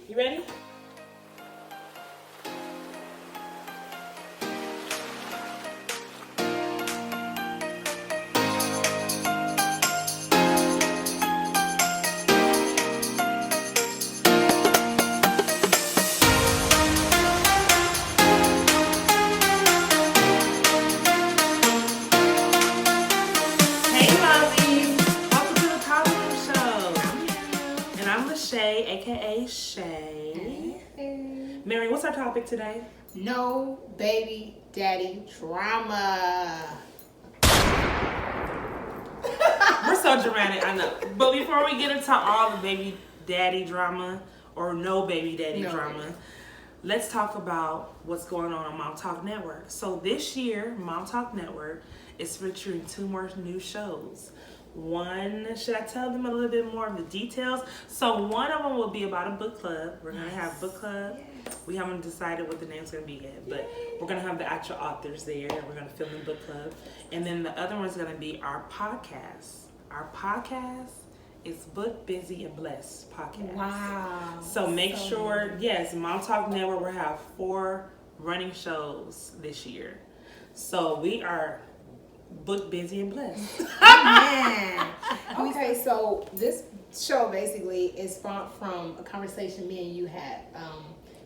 You ready? AKA Shay. Miriam, what's our topic today? No baby daddy drama. We're so dramatic, I know. But before we get into all the baby daddy drama or no baby daddy drama, let's talk about what's going on Mom Talk Network. So this year, Mom Talk Network is featuring 2 more new shows. One, should I tell them a little bit more of the details? So one of them will be about a book club. We're going to have book club. Yes. We haven't decided what the name's going to be yet, but we're going to have the actual authors there, and we're going to film the book club. And then the other one's going to be our podcast. Our podcast is Book, Busy, and Blessed podcast. Wow. So make sure, yes, Mom Talk Network will have 4 running shows this year. So we are booked, busy, and blessed. Man. Okay, so this show basically is from a conversation me and you had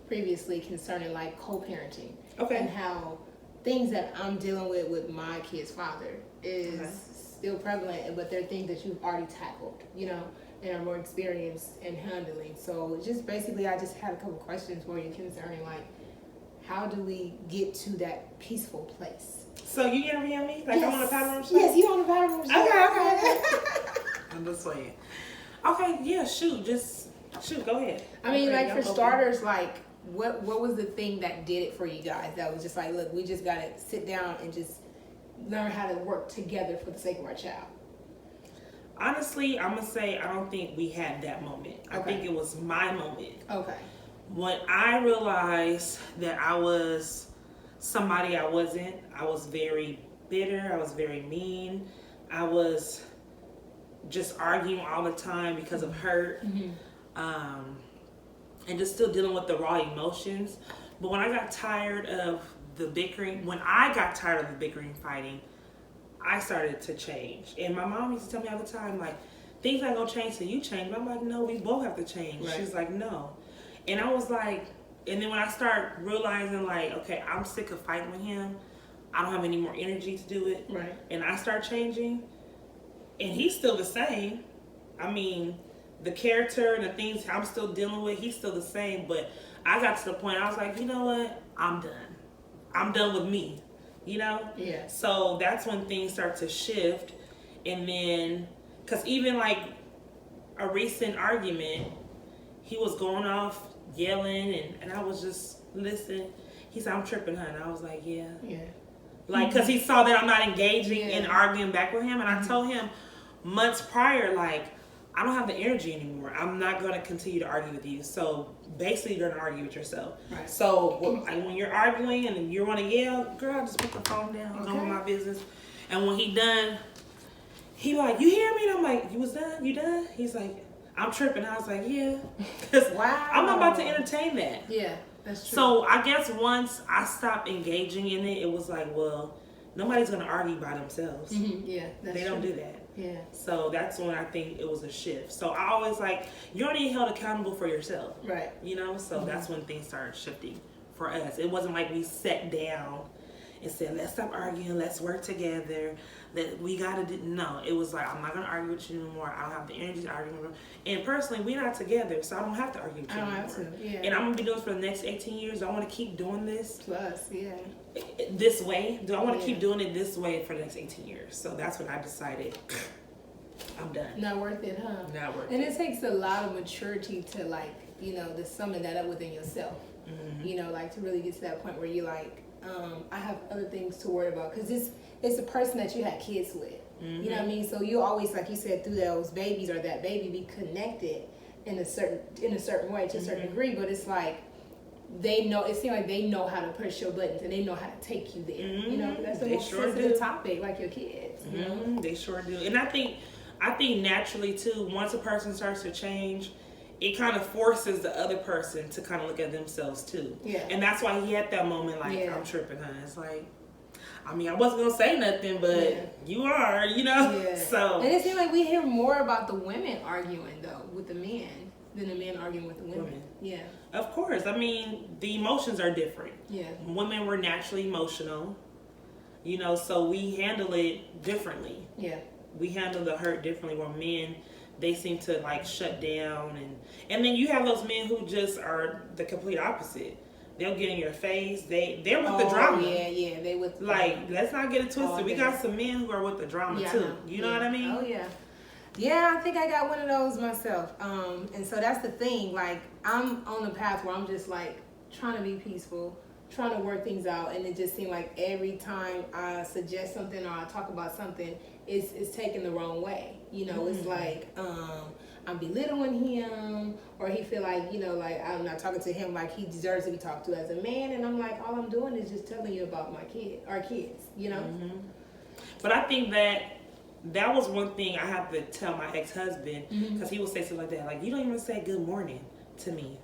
previously concerning like co-parenting. Okay. And how things that I'm dealing with my kid's father is still prevalent, but they're things that you've already tackled, you know, and are more experienced in handling. So just basically I just had a couple questions for you concerning like how do we get to that peaceful place? So you interviewing me? Like I'm on a powder room show? Yes, you on the powder room show. Okay. I'm just playing. Okay, yeah, shoot, go ahead. I mean, like for starters, like what was the thing that did it for you guys? That was just like, look, we just gotta sit down and just learn how to work together for the sake of our child. Honestly, I'm gonna say I don't think we had that moment. Okay. I think it was my moment. Okay. When I realized that I was somebody I wasn't, I was very bitter, I was very mean, I was just arguing all the time because of hurt, and just still dealing with the raw emotions. But when I got tired of the bickering, fighting, I started to change. And my mom used to tell me all the time, like, things ain't gonna change till you change. But I'm like, no, we both have to change. Right. She's like, no. And I was like, and then when I start realizing, like, okay, I'm sick of fighting with him, I don't have any more energy to do it. Right. And I start changing, and he's still the same. I mean, the character and the things I'm still dealing with, he's still the same. But I got to the point, I was like, you know what? I'm done. I'm done with me, you know? Yeah. So that's when things start to shift. And then, because even like a recent argument, he was going off yelling, and I was just listening. He said, I'm tripping, hun. I was like, yeah. Yeah. Like, because he saw that I'm not engaging and arguing back with him. And I told him months prior, like, I don't have the energy anymore. I'm not going to continue to argue with you. So basically, you're going to argue with yourself. Right. So when you're arguing and you want to yell, girl, just put the phone down. Go with my business. And when he done, he like, you hear me? And I'm like, you was done? You done? He's like, I'm tripping. I was like, yeah. Wow. I'm not about to entertain that. Yeah, that's true. So I guess once I stopped engaging in it, it was like, well, nobody's going to argue by themselves. Mm-hmm. Yeah, that's They don't do that. Yeah. So that's when I think it was a shift. So I always like, you're only held accountable for yourself. Right. You know? So that's when things started shifting for us. It wasn't like we sat down and said, let's stop arguing, let's work together, that we gotta do. No, it was like, I'm not gonna argue with you anymore. I don't have the energy to argue anymore. And personally, we're not together, so I don't have to argue with you anymore. Have to, yeah. And I'm gonna be doing this for the next 18 years. Do I wanna keep doing this? Plus, yeah. This way? Do I wanna keep doing it this way for the next 18 years? So that's when I decided, I'm done. Not worth it, huh? Not worth it. And it takes a lot of maturity to, like, you know, to summon that up within yourself. Mm-hmm. You know, like to really get to that point where you're like, I have other things to worry about, because it's a person that you had kids with. Mm-hmm. You know what I mean? So you always, like you said, through those babies or that baby, be connected in a certain way to a certain degree. But it's like they know. It seems like they know how to push your buttons and they know how to take you there. Mm-hmm. You know, that's the most sensitive topic, like your kids. You know? They sure do. And I think naturally too, once a person starts to change, it kind of forces the other person to kind of look at themselves too. Yeah. And that's why he had that moment like, Yeah. I'm tripping, huh? It's like, I mean, I wasn't going to say nothing, but you are, you know? Yeah. So. And it seems like we hear more about the women arguing, though, with the men than the men arguing with the women. Yeah. Of course. I mean, the emotions are different. Yeah. Women were naturally emotional, you know, so we handle it differently. Yeah. We handle the hurt differently, where men, they seem to like shut down, and then you have those men who just are the complete opposite. They'll get in your face. They're with the drama. Yeah, they with like, let's not get it twisted. We got some men who are with the drama too. You know what I mean? Oh yeah. Yeah, I think I got one of those myself. And so that's the thing. Like, I'm on the path where I'm just like trying to be peaceful, trying to work things out, and it just seemed like every time I suggest something or I talk about something, it's taken the wrong way. You know, it's like I'm belittling him, or he feel like, you know, like I'm not talking to him like he deserves to be talked to as a man, and I'm like, all I'm doing is just telling you about our kids, you know. But I think that was one thing I have to tell my ex-husband, because he would say something like that, like, you don't even say good morning to me.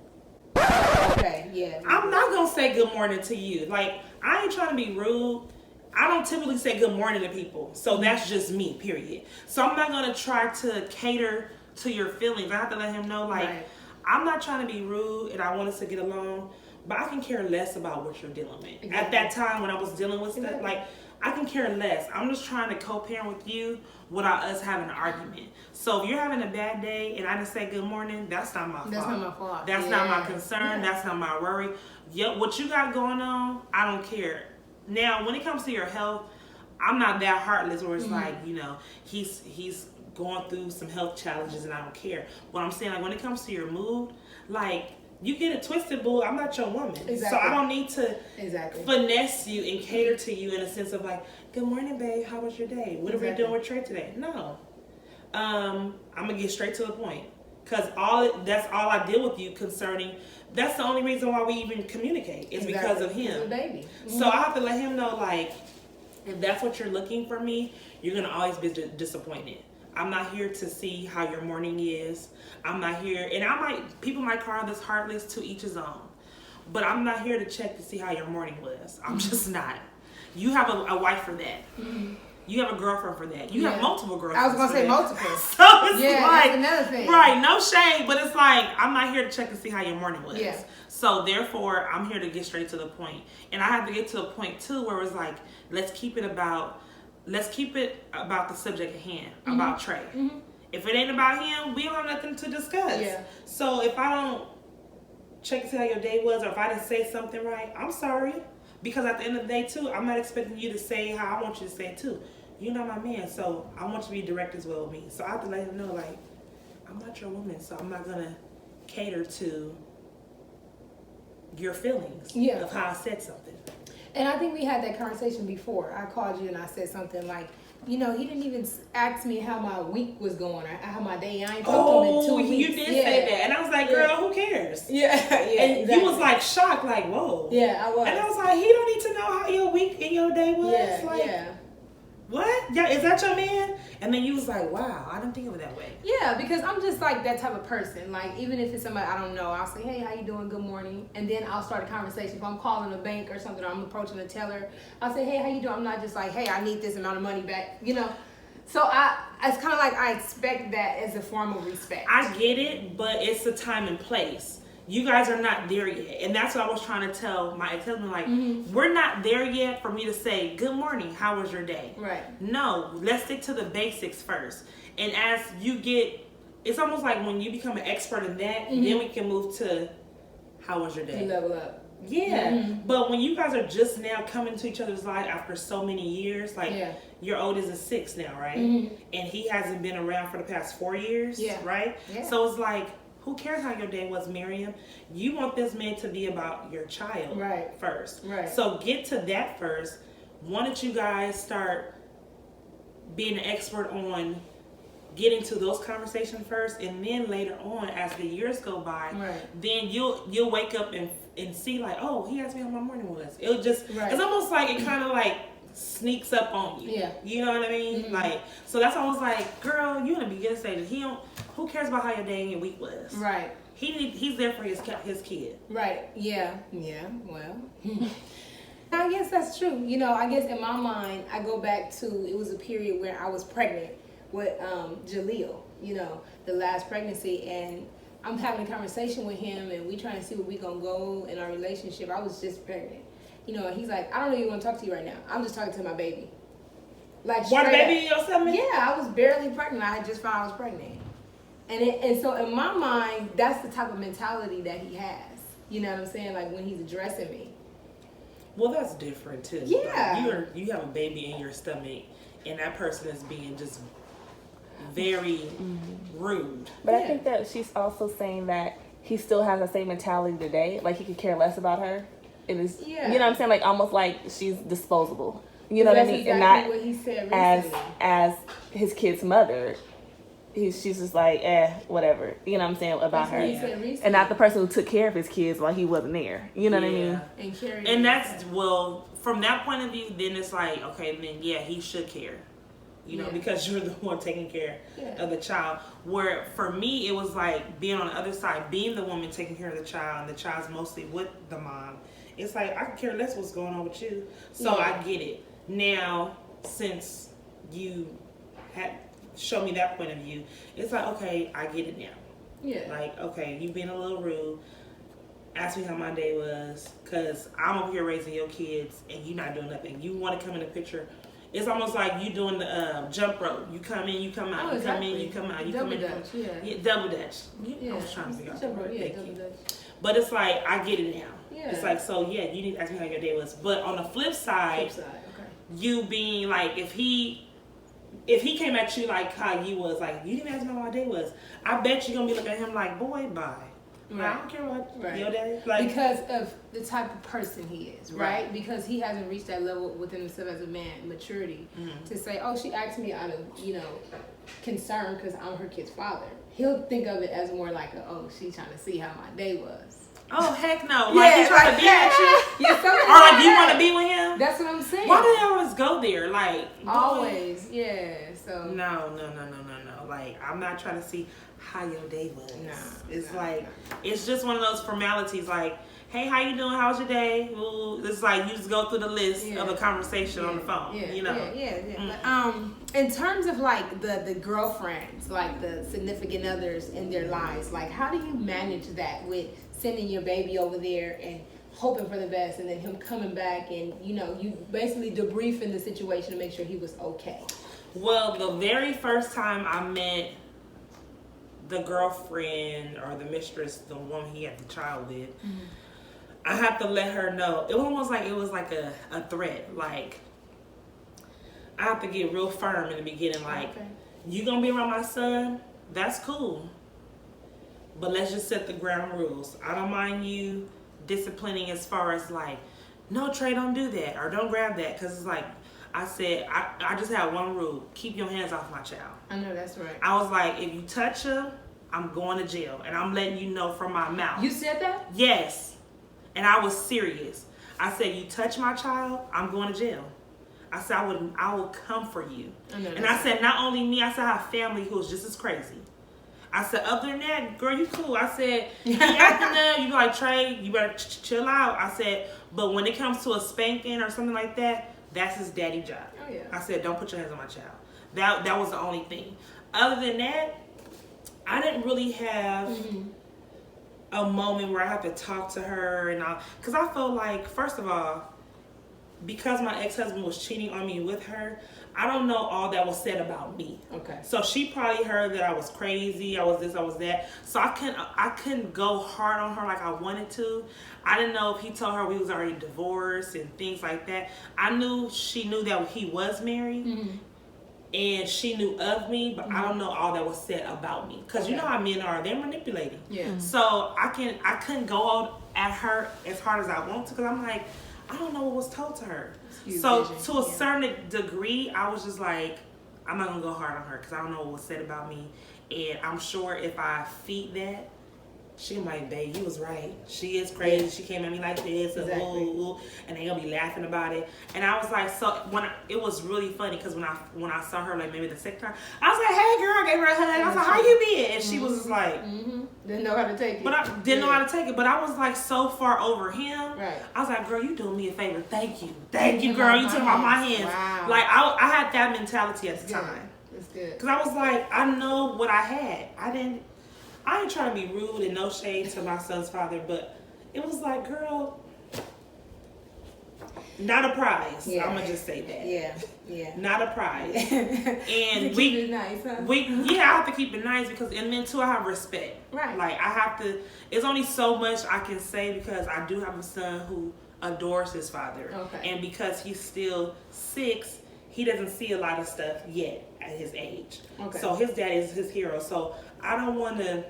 Okay, yeah. I'm not gonna say good morning to you. Like, I ain't trying to be rude. I don't typically say good morning to people, so that's just me, period. So I'm not gonna try to cater to your feelings. I have to let him know, like, I'm not trying to be rude and I want us to get along, but I can care less about what you're dealing with. Exactly. At that time when I was dealing with stuff, like, I can care less. I'm just trying to co-parent with you without us having an argument. So if you're having a bad day and I didn't say good morning, that's not my fault. That's not my fault. That's not my concern. That's not my worry. What you got going on, I don't care. Now, when it comes to your health, I'm not that heartless where it's like, you know, he's going through some health challenges and I don't care. What I'm saying, like, when it comes to your mood, like, you get it twisted, boo. I'm not your woman. Exactly. So I don't need to finesse you and cater to you in a sense of like, good morning, babe. How was your day? What are we doing with Trey today? No. I'm going to get straight to the point. Because that's all I deal with you concerning. That's the only reason why we even communicate. Is because of him. He's a baby. So I have to let him know, like, if that's what you're looking for me, you're going to always be disappointed. I'm not here to see how your morning is. I'm not here, and people might call this heartless, to each his own. But I'm not here to check to see how your morning was. I'm just not. You have a wife for that. You have a girlfriend for that. You have multiple girlfriends. I was going to say multiple. So it's like, that's another thing. Right, no shade, but it's like, I'm not here to check to see how your morning was. Yeah. So therefore, I'm here to get straight to the point. And I have to get to a point too where it's like, let's keep it about the subject at hand, about Trey. If it ain't about him, we don't have nothing to discuss. Yeah. So if I don't check to see how your day was, or if I didn't say something right, I'm sorry. Because at the end of the day too, I'm not expecting you to say how I want you to say it too. You're not my man, so I want you to be direct as well with me. So I have to let him know, like, I'm not your woman, so I'm not gonna cater to your feelings of how I said something. And I think we had that conversation before. I called you and I said something like, you know, he didn't even ask me how my week was going or how my day. I ain't talked to him in 2 weeks. You did say that. And I was like, girl, who cares? Yeah. And exactly. you was like shocked, like, whoa. Yeah, I was. And I was like, he don't need to know how your week and your day was. Yeah. What? Yeah, is that your man? And then you was like, wow, I didn't think of it that way. Yeah, because I'm just like that type of person. Like, even if it's somebody I don't know, I'll say, hey, how you doing? Good morning. And then I'll start a conversation. If I'm calling a bank or something, or I'm approaching a teller, I'll say, hey, how you doing? I'm not just like, hey, I need this amount of money back, you know. So it's kind of like I expect that as a form of respect. I get it, but it's a time and place. You guys are not there yet. And that's what I was trying to tell my ex-husband, like, we're not there yet for me to say, good morning, how was your day? Right. No, let's stick to the basics first. And as you get, it's almost like when you become an expert in that, then we can move to, how was your day? You level up. Yeah. But when you guys are just now coming to each other's life after so many years, like, your oldest is 6 now, right? And he hasn't been around for the past 4 years, right? Yeah. So it's like, who cares how your day was, Miriam? You want this man to be about your child first. Right. So get to that first. Why don't you guys start being an expert on getting to those conversations first, and then later on, as the years go by, then you'll wake up and see like, oh, he asked me how my morning was. It'll just, it's almost like it kind of like sneaks up on you. Yeah. You know what I mean? Like, so that's almost like, girl, you in the beginning stages. Who cares about how your day and your week was? Right. he's there for his kid. Right. Yeah. Yeah. Well. I guess that's true. You know, I guess in my mind, I go back to, it was a period where I was pregnant with Jaleel, you know, the last pregnancy, and I'm having a conversation with him, and we trying to see where we gonna go in our relationship. I was just pregnant, you know, and he's like, I don't really want to talk to you right now. I'm just talking to my baby. Like, one baby in your stomach? Yeah, I was barely pregnant. I had just found I was pregnant, and so in my mind, that's the type of mentality that he has. You know what I'm saying? Like when he's addressing me. Well, that's different too. Yeah. Like you have a baby in your stomach, and that person is being just very rude. But I think that she's also saying that he still has the same mentality today. Like he could care less about her. It is, you know what I'm saying? Like almost like she's disposable. You know what I mean? Exactly and not what he said as his kid's mother. She's just like, whatever. You know what I'm saying about her. And not the person who took care of his kids while he wasn't there. You know what I mean? And that's, well, from that point of view, then it's like, okay, then yeah, he should care. You know, because you're the one taking care of the child. Where for me, it was like being on the other side, being the woman taking care of the child, and the child's mostly with the mom. It's like, I could care less what's going on with you. So I get it. Now, since you had show me that point of view, it's like, okay, I get it now. Yeah. Like, okay, you being a little rude. Ask me how my day was, because I'm over here raising your kids and you not doing nothing. You want to come in the picture. It's almost like you doing the jump rope. You come in, you come out. You come in, you come out. You double come in. Dutch, double dutch. I was trying to figure out. Double Dutch. But it's like, I get it now. Yeah. It's like, so yeah, you need to ask me how your day was. But on the flip side, you being like, if he came at you like how you was, like, you didn't ask me how my day was, I bet you're going to be looking at him like, boy, bye. Right. I don't care what your day. Like, because of the type of person he is, right? Because he hasn't reached that level within himself as a man, maturity, to say, oh, she asked me out of, concern because I'm her kid's father. He'll think of it as more like, she's trying to see how my day was. Oh, heck no. Like, you trying to be at you? Or like, you want to be with him? That's what I'm saying. Why do they always go there? Like, always, so. No. Like, I'm not trying to see how your day was. It's just one of those formalities. Like, hey, how you doing? How's your day? Ooh, it's like you just go through the list of a conversation on the phone. In terms of like the girlfriends, like the significant others in their lives, like how do you manage that with sending your baby over there and hoping for the best, and then him coming back and you basically debriefing the situation to make sure he was okay? Well, the very first time I met the girlfriend or the mistress, the one he had the child with, I have to let her know. It was like a threat. Like, I have to get real firm in the beginning. Like, you gonna be around my son? That's cool. But let's just set the ground rules. I don't mind you disciplining as far as like, no, Trey, don't do that, or don't grab that, because it's like, I said, I just had one rule: keep your hands off my child. I know that's right. I was like, if you touch him, I'm going to jail, and I'm letting you know from my mouth. You said that? Yes, and I was serious. I said, you touch my child, I'm going to jail. I said, I will come for you. And I said, not only me, I said, I have family who's just as crazy. I said, other than that, girl, you cool. I said, you acting up, you be like, Trey, you better chill out. I said, but when it comes to a spanking or something like that, that's his daddy job. Oh, yeah. I said, don't put your hands on my child. That was the only thing. Other than that, I didn't really have a moment where I have to talk to her and all. Because I felt like, first of all, because my ex-husband was cheating on me with her, I don't know all that was said about me. Okay. So she probably heard that I was crazy, I was this, I was that. So I couldn't go hard on her like I wanted to. I didn't know if he told her we was already divorced and things like that. I knew she knew that he was married. And she knew of me, but I don't know all that was said about me. Because you know how men are, they're manipulating. Yeah. So I couldn't go at her as hard as I want to, because I'm like, I don't know what was told to her. So to a certain degree, I was just like, I'm not going to go hard on her because I don't know what was said about me. And I'm sure if I feed that, she like, babe, you was right. She is crazy. She came at me like this, and and they gonna be laughing about it. And I was like, so it was really funny because when I saw her, like maybe the second time, I was like, hey girl, I gave her a hug. I was like, how you been? And she was just like, Didn't know how to take it. But I didn't know how to take it. But I was like so far over him. Right. I was like, girl, you doing me a favor. Thank you, girl. You took off my hands. Wow. Like I had that mentality at the time. That's good. Because I was like, I know what I had. I ain't trying to be rude and no shade to my son's father, but it was like, girl, not a prize. Yeah. I'm gonna just say that. Yeah. Not a prize. And keep it nice, huh? I have to keep it nice because, and then too, I have respect. Right. Like I have to. It's only so much I can say because I do have a son who adores his father. Okay. And because he's still 6, he doesn't see a lot of stuff yet at his age. Okay. So his dad is his hero. So I don't want to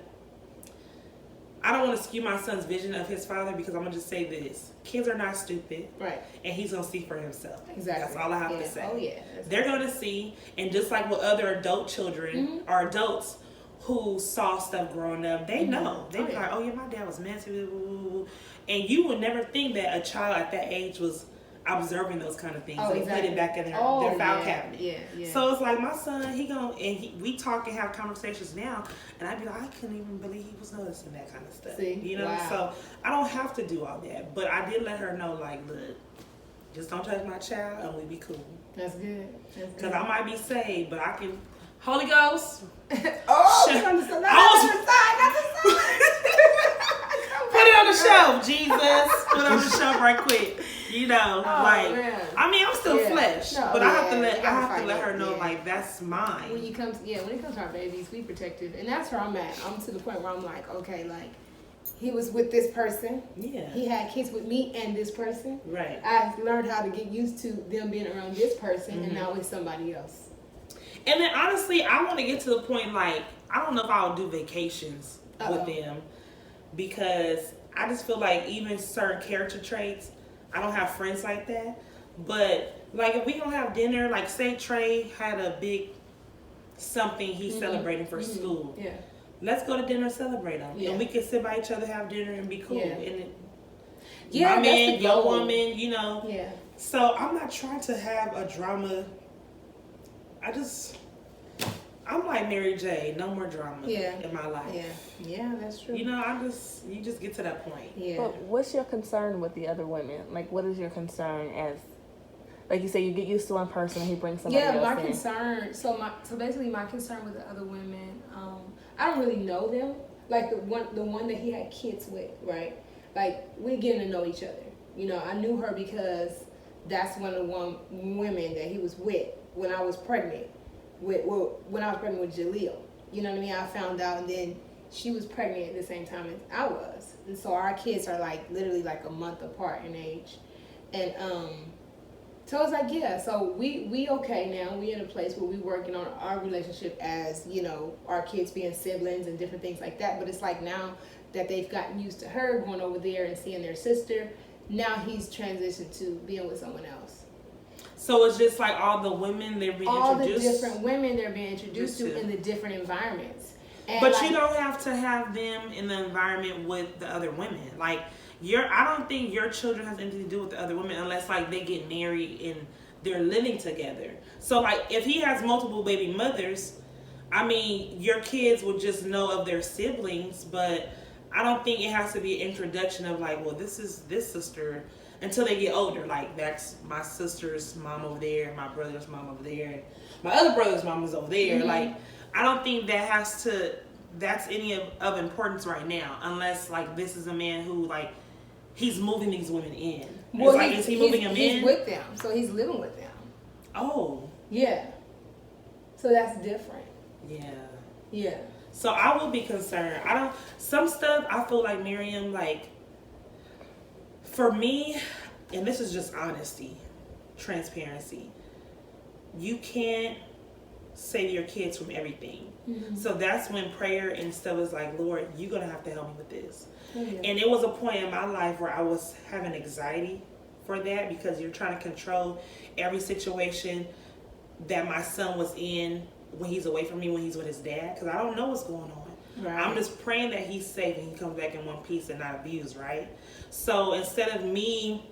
skew my son's vision of his father because I'm gonna just say this: kids are not stupid, right? And he's gonna see for himself. Exactly. That's all I have to say. Oh yeah. They're gonna see, and just like with other adult children or adults who saw stuff growing up, they know. They be like, "Oh yeah, my dad was messy," and you would never think that a child at that age was observing those kind of things. They put it back in their file cabinet. Yeah. So it's like my son, we talk and have conversations now, and I'd be like, I couldn't even believe he was noticing that kind of stuff. See? You know, Wow. so I don't have to do all that, but I did let her know, like, look, just don't touch my child, and we be cool. That's good. Because I might be saved, but I can. Holy Ghost. We're on the side. Put it on the shelf, Jesus. Put it on the shelf right quick. You know, man. I mean, I'm still flesh, but I have to let her know, yeah. like, that's mine. When it comes to our babies, we protective, and that's where I'm at. I'm to the point where I'm like, okay, like, he was with this person. Yeah. He had kids with me and this person. Right. I learned how to get used to them being around this person, and now it's somebody else. And then honestly, I want to get to the point, like, I don't know if I'll do vacations with them because I just feel like even certain character traits, I don't have friends like that. But like if we gonna have dinner, like say Trey had a big something he's celebrating for school. Yeah. Let's go to dinner and celebrate them. Yeah. And we can sit by each other, have dinner, and be cool. Yeah. And Yeah, my man, that's the your goal. woman, you know. Yeah. So I'm not trying to have a drama. I'm like Mary J. No more drama in my life. Yeah, that's true. You know, you just get to that point. Yeah. But what's your concern with the other women? Like, what is your concern as, like you say, you get used to one person and he brings somebody else my in. concern. So basically, my concern with the other women, I don't really know them. Like the one that he had kids with, right? Like we're getting to know each other. You know, I knew her because that's one of the women that he was with when I was pregnant. When I was pregnant with Jaleel, you know what I mean? I found out, and then she was pregnant at the same time as I was, and so our kids are like literally like a month apart in age, and so I was like, yeah, so we okay now. We in a place where we working on our relationship as, you know, our kids being siblings and different things like that. But it's like now that they've gotten used to her going over there and seeing their sister, now he's transitioned to being with someone else. So it's just like all the women they're being all introduced. All the different women they're being introduced to in the different environments. And but you don't have to have them in the environment with the other women. Like I don't think your children has anything to do with the other women unless like they get married and they're living together. So like if he has multiple baby mothers, I mean your kids will just know of their siblings, but I don't think it has to be an introduction of like, well, this is this sister. Until they get older, like that's my sister's mom over there, my brother's mom over there, and my other brother's mom is over there. Like, I don't think that's any of importance right now, unless like this is a man who like he's moving these women in. Well, like, is he moving them in? He's with them, so he's living with them. Oh, yeah. So that's different. Yeah. Yeah. So I will be concerned. Some stuff I feel like Miriam like. For me, and this is just honesty, transparency, you can't save your kids from everything. Mm-hmm. So that's when prayer and stuff is like, Lord, you're going to have to help me with this. Mm-hmm. And it was a point in my life where I was having anxiety for that because you're trying to control every situation that my son was in when he's away from me, when he's with his dad, because I don't know what's going on. Right. I'm just praying that he's safe and he comes back in one piece and not abused, right? So instead of me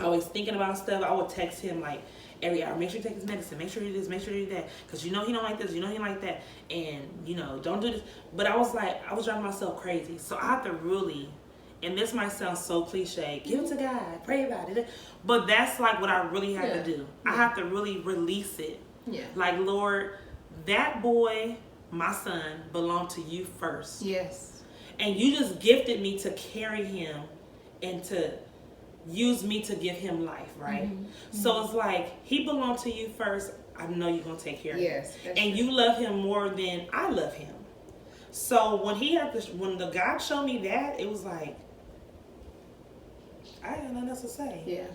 always thinking about stuff. I would text him like every hour, make sure you take his medicine, make sure you do this, make sure you do that, because you know he don't like this, you know he don't like that, and you know, don't do this. But I was driving myself crazy. So I have to really, and this might sound so cliche, give it to God, pray about it. But that's like what I really have to do. I have to really release it. Yeah. Like, Lord, that boy, my son, belonged to you first. Yes. And you just gifted me to carry him and to use me to give him life, right? So it's like, he belonged to you first. I know you're going to take care of him. Yes. And you love him more than I love him. So when when the God showed me that, it was like, I had nothing else to say. Yeah.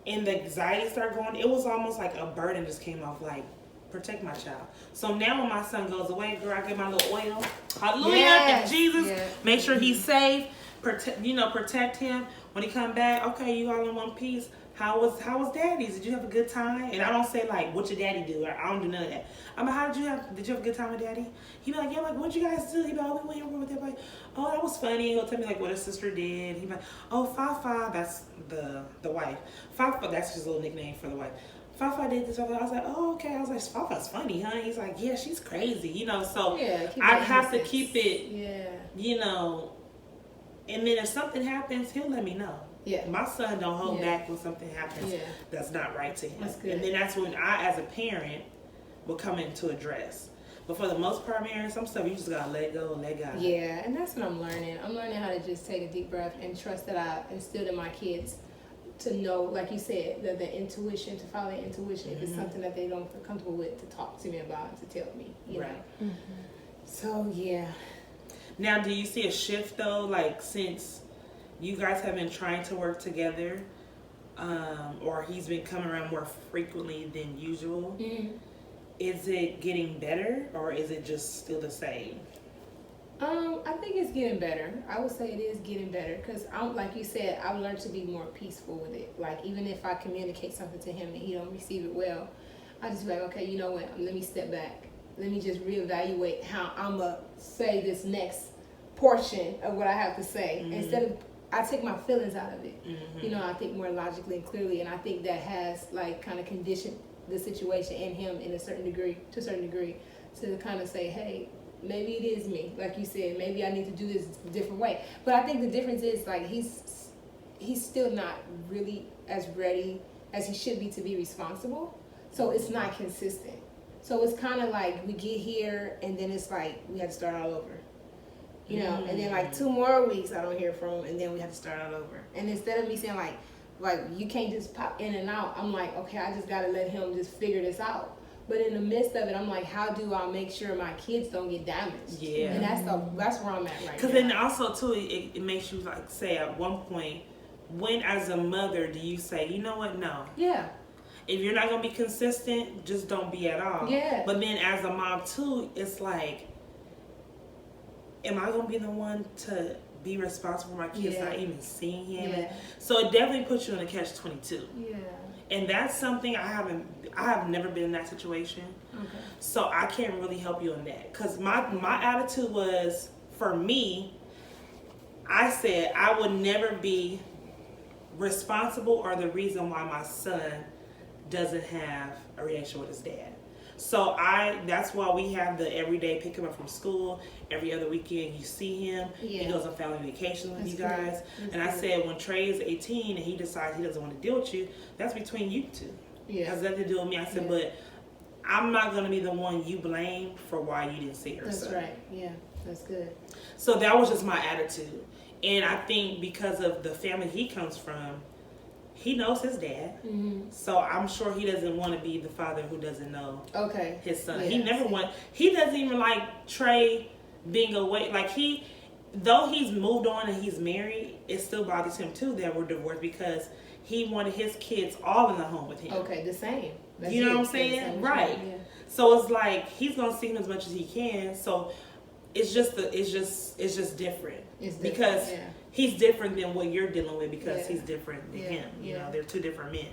And the anxiety started going. It was almost like a burden just came off, like, protect my child. So now when my son goes away, girl, I get my little oil. Hallelujah. Yes. Jesus. Yes. Make sure he's safe. Protect him. When he come back, okay, you all in one piece. How was daddy's? Did you have a good time? And I don't say like, what your daddy do? I don't do none of that. I'm like, did you have a good time with daddy? He be like, yeah, like, what'd you guys do? He be like, oh, we went over with that. Like, oh, that was funny. He'll tell me like what his sister did. He be like, oh, Fafa, that's the wife. Fafa, that's his little nickname for the wife. Fafa did this. I was like, oh, okay. I was like, Fafa's funny, huh? He's like, yeah, she's crazy, you know. So I have to keep it, you know. And then if something happens, he'll let me know. Yeah. My son don't hold back when something happens that's not right to him. That's good. And then that's when I, as a parent, will come in to address. But for the most part, Miriam, some stuff you just gotta let go and let God. Yeah, and that's what I'm learning. I'm learning how to just take a deep breath and trust that I instilled in my kids to know, like you said, the intuition, to follow their intuition. If it's something that they don't feel comfortable with, to talk to me about and to tell me, you know. So, yeah. Now, do you see a shift, though, like, since you guys have been trying to work together, or he's been coming around more frequently than usual? Is it getting better, or is it just still the same? I think it's getting better. I would say it is getting better, because, like you said, I've learned to be more peaceful with it. Like, even if I communicate something to him and he don't receive it well, I just be like, okay, you know what, let me step back. Let me just reevaluate how I'm going to say this next portion of what I have to say. Instead of, I take my feelings out of it. You know, I think more logically and clearly, and I think that has, like, kind of conditioned the situation in him to a certain degree, to kind of say, hey, maybe it is me. Like you said, maybe I need to do this a different way. But I think the difference is, like, he's still not really as ready as he should be to be responsible. So it's not consistent. So it's kind of like we get here and then it's like we have to start all over. You know, and then like 2 more weeks I don't hear from him, and then we have to start all over. And instead of me saying like you can't just pop in and out, I'm like, okay, I just gotta let him just figure this out. But in the midst of it, I'm like, how do I make sure my kids don't get damaged? Yeah. And that's where I'm at right now. Because then also too, it makes you like say at one point, when as a mother do you say, you know what, no. Yeah. If you're not gonna be consistent, just don't be at all. Yeah. But then as a mom too, it's like, am I gonna be the one to be responsible for my kids not even seeing him? Yeah. So it definitely puts you in a catch-22. Yeah. And that's something I have never been in that situation. Okay. So I can't really help you on that. Cause my attitude was, for me, I said I would never be responsible or the reason why my son doesn't have a relationship with his dad. So that's why we have the everyday pick him up from school. Every other weekend you see him. Yeah. He goes on family vacation with you guys. And I said when Trey is 18 and he decides he doesn't want to deal with you, that's between you two. Yeah. It has nothing to do with me. I said, but I'm not going to be the one you blame for why you didn't see her. That's right. Yeah, that's good. So that was just my attitude. And I think because of the family he comes from, he knows his dad, so I'm sure he doesn't want to be the father who doesn't know his son. Yeah, he doesn't even like Trey being away. Like though he's moved on and he's married, it still bothers him too that we're divorced because he wanted his kids all in the home with him. Okay, the same. You know what I'm saying? Right. Yeah. So it's like he's gonna see him as much as he can. So it's just different. It's different because. Yeah. He's different than what you're dealing with because he's different than him. You know, they're 2 different men.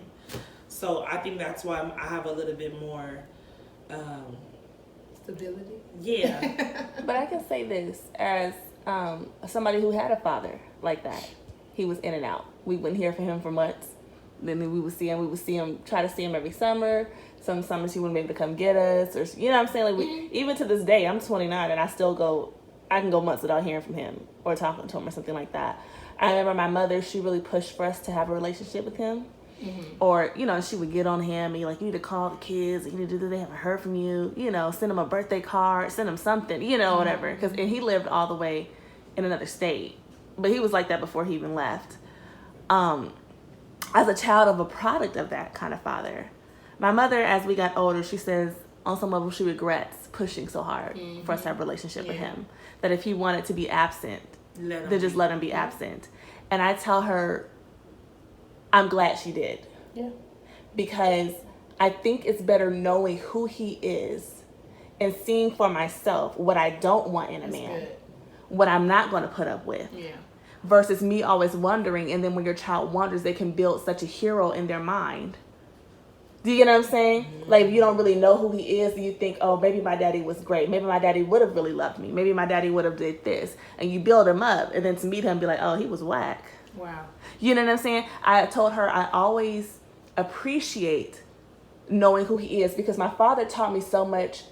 So I think that's why I have a little bit more stability. Yeah. But I can say this as somebody who had a father like that. He was in and out. We wouldn't hear from him for months. Then we would see him. We would see him. Try to see him every summer. Some summers he wouldn't be able to come get us, or you know what I'm saying. Like even to this day, I'm 29 and I still go. I can go months without hearing from him or talking to him or something like that. I remember my mother. She really pushed for us to have a relationship with him. Or, you know, she would get on him and be like, you need to call the kids. You need to do this. They haven't heard from you. You know, send them a birthday card. Send them something, you know, whatever. And he lived all the way in another state. But he was like that before he even left. As a child of a product of that kind of father. My mother, as we got older, she says on some level she regrets pushing so hard for us to have a relationship with him. That if he wanted to be absent, then just let him be absent. And I tell her, I'm glad she did. Yeah. Because I think it's better knowing who he is and seeing for myself what I don't want in a man. Good. What I'm not going to put up with. Yeah. Versus me always wondering, and then when your child wonders, they can build such a hero in their mind. Do you get what I'm saying? Like, if you don't really know who he is, you think, oh, maybe my daddy was great. Maybe my daddy would have really loved me. Maybe my daddy would have did this. And you build him up, and then to meet him, be like, oh, he was whack. Wow. You know what I'm saying? I told her I always appreciate knowing who he is because my father taught me so much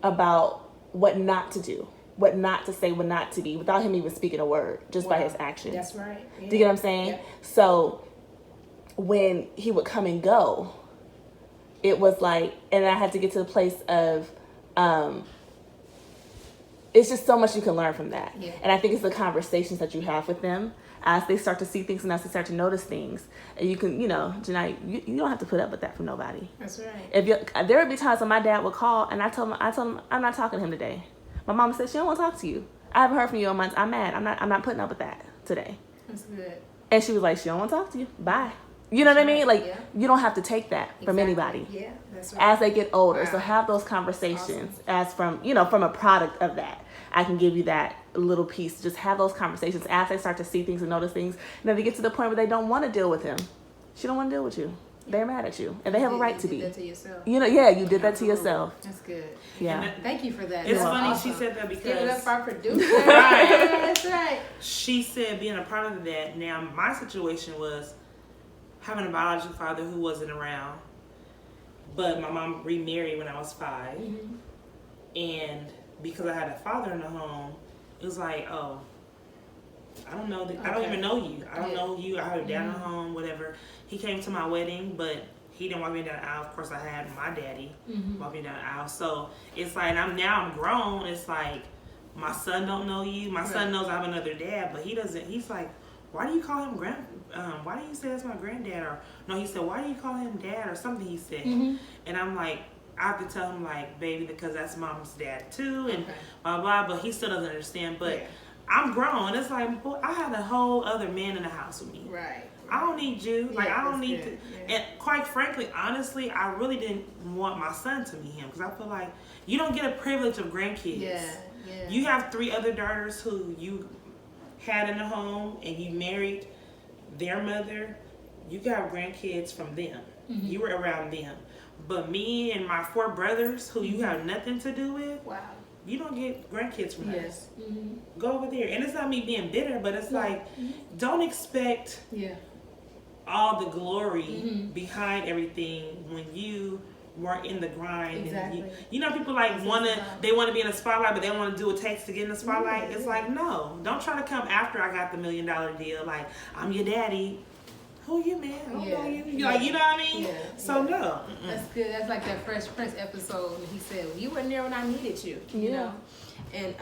about what not to do, what not to say, what not to be, without him even speaking a word, just by his actions. That's right. Yeah. Do you get what I'm saying? Yeah. So when he would come and go, it was like, and I had to get to the place of, it's just so much you can learn from that. Yeah. And I think it's the conversations that you have with them as they start to see things and as they start to notice things. And you can, you know, Janai, you don't have to put up with that from nobody. That's right. There would be times when my dad would call and I told him, I'm not talking to him today. My mom said, she don't want to talk to you. I haven't heard from you in months. I'm mad. I'm not putting up with that today. That's good. And she was like, she don't want to talk to you. Bye. You know what I mean? Like, you don't have to take that from anybody. Yeah, that's right. As they get older. Wow. So have those conversations as from, you know, from a product of that. I can give you that little piece. Just have those conversations as they start to see things and notice things. And then they get to the point where they don't want to deal with him. She don't want to deal with you. They're mad at you. And they have a right to be. You did that to yourself. You know, yeah, you did that to yourself. That's good. Yeah. Thank you for that. It's funny awesome. She said that because... Give it up for our producer. Right. That's right. She said being a product of that. Now, my situation was having a biological father who wasn't around. But my mom remarried when I was 5. Mm-hmm. And because I had a father in the home, it was like, oh, I don't know. I don't even know you. I don't know you. I had a dad in the home, whatever. He came to my wedding, but he didn't walk me down the aisle. Of course, I had my daddy walk me down the aisle. So it's like I'm grown. It's like my son don't know you. My son knows I have another dad, but he doesn't. He's like, why do you call him why do you say that's my granddad? Or no, he said, why do you call him dad? Or something he said. And I'm like, I have to tell him, like, baby, because that's mom's dad too, and blah blah. But he still doesn't understand. But I'm grown. It's like, boy, I had a whole other man in the house with me. Right. I don't need you. Like, I don't need to. Yeah. And quite frankly, honestly, I really didn't want my son to meet him because I feel like you don't get a privilege of grandkids. Yeah. You have 3 other daughters who you had in the home, and you married their mother. You got grandkids from them. You were around them. But me and my 4 brothers, who you have nothing to do with, you don't get grandkids from us. Go over there. And it's not me being bitter, but it's like, don't expect all the glory behind everything when you weren't in the grind. Exactly. And you know, people like they want to be in the spotlight, but they want to do what it takes to get in the spotlight. It's like, no, don't try to come after I got the $1 million deal. Like, I'm your daddy. Who you, man? I don't know you. Like, you know what I mean? So no. That's good. That's like that Fresh Prince episode when he said, well, you weren't there when I needed you. You know? And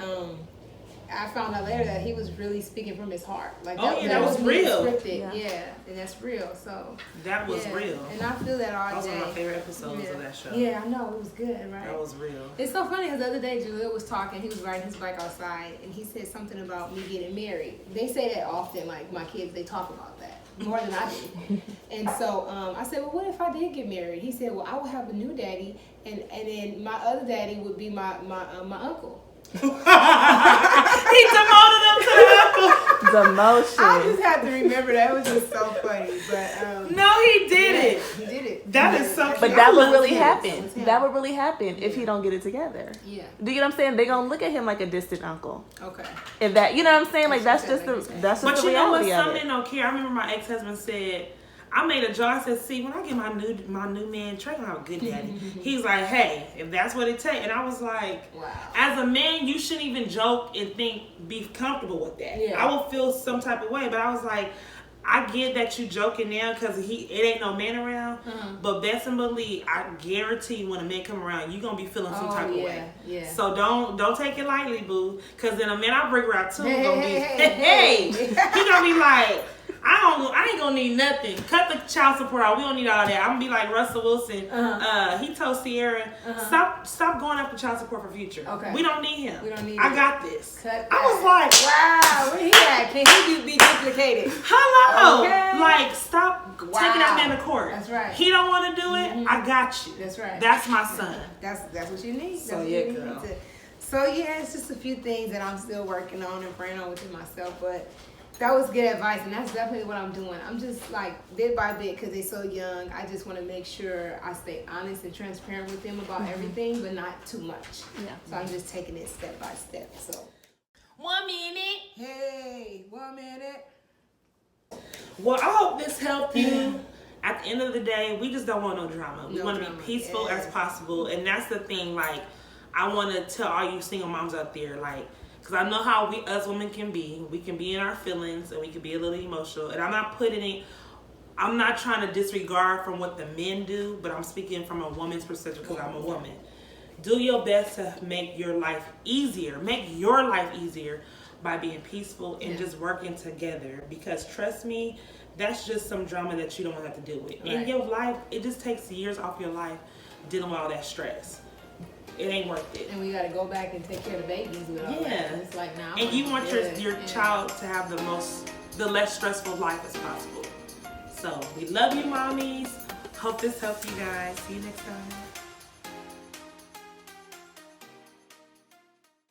I found out later that he was really speaking from his heart. Like, that was real. Scripted. Yeah, and that's real. So that was real. And I feel that all day. That was one of my favorite episodes of that show. Yeah, I know. It was good, right? That was real. It's so funny because the other day Jalil was talking. He was riding his bike outside, and he said something about me getting married. They say that often. Like, my kids, they talk about that more than I do. And so I said, well, what if I did get married? He said, well, I would have a new daddy, and then my other daddy would be my uncle. He demoted him to the uncle. Demotion. I just had to remember that. It was just so funny. But no, he did it. He did it. That is so cute. But that would really happen. That would really happen if he don't get it together. Yeah. Do you know what I'm saying? They gonna look at him like a distant uncle. Okay. If that, you know what I'm saying? Like, that's just the reality of it. But you know what? Some men don't care. I remember my ex-husband said, I made a joke. I said, see, when I get my new man, Trey gonna have a good daddy. He's like, hey, if that's what it takes. And I was like, wow. As a man, you shouldn't even joke and be comfortable with that. Yeah. I will feel some type of way, but I was like, I get that you joking now because it ain't no man around, but best and believe, I guarantee you when a man come around, you gonna be feeling some type of way. Yeah. So don't take it lightly, boo. Because then a man I bring around too gonna be he gonna be like, I ain't gonna need nothing. Cut the child support out. We don't need all that. I'm gonna be like Russell Wilson. He told Sierra, stop going after child support for Future. Okay. We don't need him. I got this. I was like, wow, where he at? Can he be duplicated? Hello. Okay. Like, stop taking that man to court. That's right. He don't want to do it. I got you. That's right. That's my son. That's what you need. So yeah, girl. So yeah, it's just a few things that I'm still working on and praying on within myself, but that was good advice, and that's definitely what I'm doing. I'm just like bit by bit because they're so young. I just want to make sure I stay honest and transparent with them about everything, but not too much. Yeah. So I'm just taking it step by step. So 1 minute. Hey, 1 minute. Well, I hope this helped you. At the end of the day, we just don't want no drama. We want to be peaceful as possible, and that's the thing. Like, I want to tell all you single moms out there, like. Because I know how us women can be. We can be in our feelings and we can be a little emotional. And I'm not trying to disregard from what the men do, but I'm speaking from a woman's perspective because I'm a woman. Do your best to make your life easier. Make your life easier by being peaceful and just working together. Because trust me, that's just some drama that you don't want to have to deal with. Right. In your life, it just takes years off your life dealing with all that stress. It ain't worth it. And we got to go back and take care of the babies with all that. It's like now. And you want your child to have the less stressful life as possible. So we love you, mommies. Hope this helped you guys. See you next time.